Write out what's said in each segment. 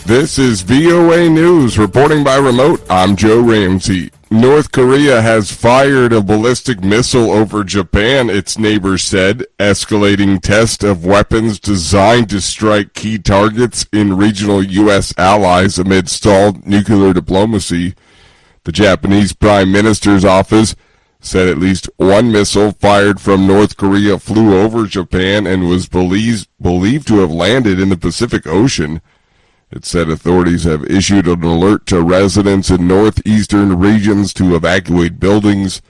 This is VOA News, reporting by remote. I'm Joe Ramsey. North Korea has fired a ballistic missile over Japan, its neighbors said, escalating test of weapons designed to strike key targets in regional U.S. allies amid stalled nuclear diplomacy. The Japanese Prime Minister's office said at least one missile fired from North Korea flew over Japan and was believed to have landed in the Pacific Ocean. It said authorities have issued an alert to residents in northeastern regions to evacuate buildings.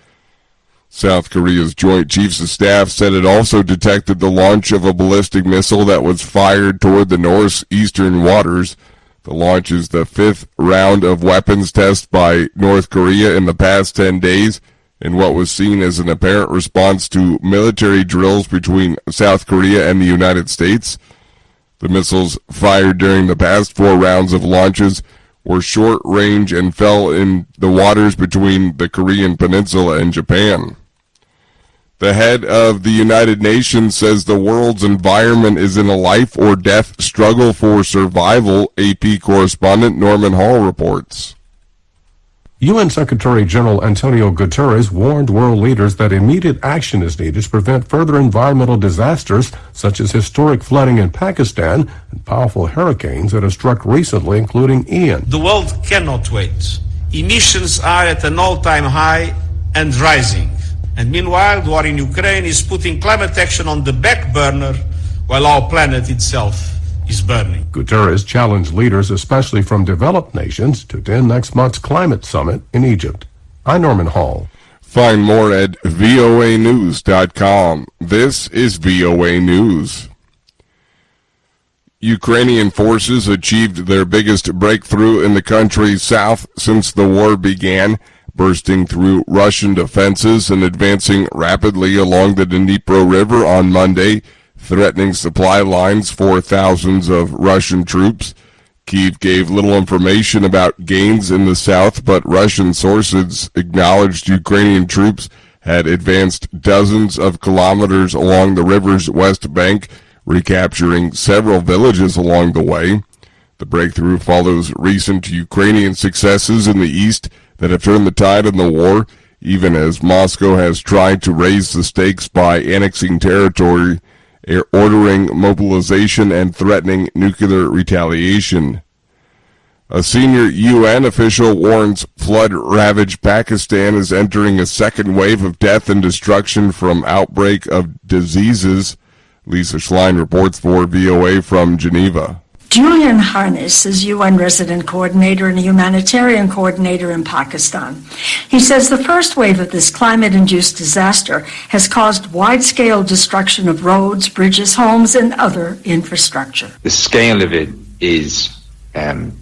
South Korea's Joint Chiefs of Staff said it also detected the launch of a ballistic missile that was fired toward the northeastern waters. The launch is the fifth round of weapons tests by North Korea in the past 10 days, in what was seen as an apparent response to military drills between South Korea and the United States. The missiles fired during the past 4 rounds of launches were short range and fell in the waters between the Korean Peninsula and Japan. The head of the United Nations says the world's environment is in a life or death struggle for survival, AP correspondent Norman Hall reports. UN Secretary General Antonio Guterres warned world leaders that immediate action is needed to prevent further environmental disasters such as historic flooding in Pakistan and powerful hurricanes that have struck recently, including Ian. The world cannot wait. Emissions are at an all-time high and rising. And meanwhile, the war in Ukraine is putting climate action on the back burner while our planet itself is burning. Guterres challenged leaders, especially from developed nations, to attend next month's climate summit in Egypt. I'm Norman Hall. Find more at voanews.com. This is VOA News. Ukrainian forces achieved their biggest breakthrough in the country's south since the war began, bursting through Russian defenses and advancing rapidly along the Dnipro River on Monday, threatening supply lines for thousands of Russian troops. Kyiv gave little information about gains in the south, but Russian sources acknowledged Ukrainian troops had advanced dozens of kilometers along the river's west bank, recapturing several villages along the way. The breakthrough follows recent Ukrainian successes in the east that have turned the tide in the war, even as Moscow has tried to raise the stakes by annexing territory, ordering mobilization, and threatening nuclear retaliation. A senior UN official warns flood-ravaged Pakistan is entering a second wave of death and destruction from outbreak of diseases. Lisa Schlein reports for VOA from Geneva. Julian Harness is UN resident coordinator and a humanitarian coordinator in Pakistan. He says the first wave of this climate-induced disaster has caused wide-scale destruction of roads, bridges, homes, and other infrastructure. The scale of it is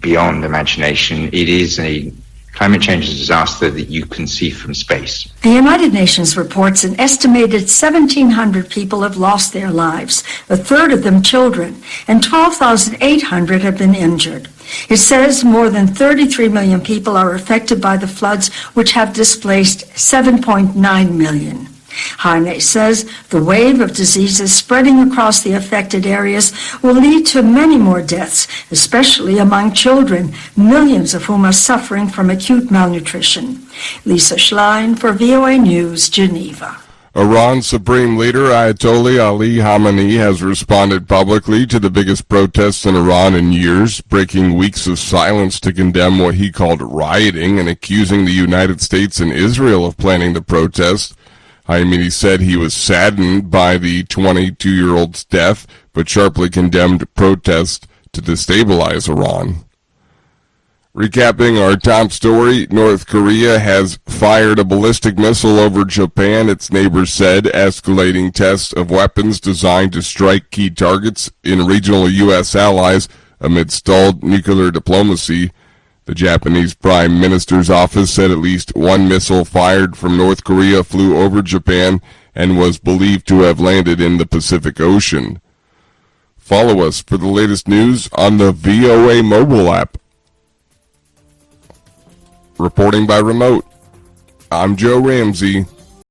beyond imagination. It is a climate change disaster that you can see from space. The United Nations reports an estimated 1,700 people have lost their lives, a third of them children, and 12,800 have been injured. It says more than 33 million people are affected by the floods, which have displaced 7.9 million. Harney says the wave of diseases spreading across the affected areas will lead to many more deaths, especially among children, millions of whom are suffering from acute malnutrition. Lisa Schlein for VOA News, Geneva. Iran's Supreme Leader Ayatollah Ali Khamenei has responded publicly to the biggest protests in Iran in years, breaking weeks of silence to condemn what he called rioting and accusing the United States and Israel of planning the protests. Khamenei said he was saddened by the 22-year-old's death, but sharply condemned protests to destabilize Iran. Recapping our top story, North Korea has fired a ballistic missile over Japan, its neighbors said, escalating tests of weapons designed to strike key targets in regional U.S. allies amid stalled nuclear diplomacy. The Japanese Prime Minister's office said at least one missile fired from North Korea flew over Japan and was believed to have landed in the Pacific Ocean. Follow us for the latest news on the VOA mobile app. Reporting by remote, I'm Joe Ramsey.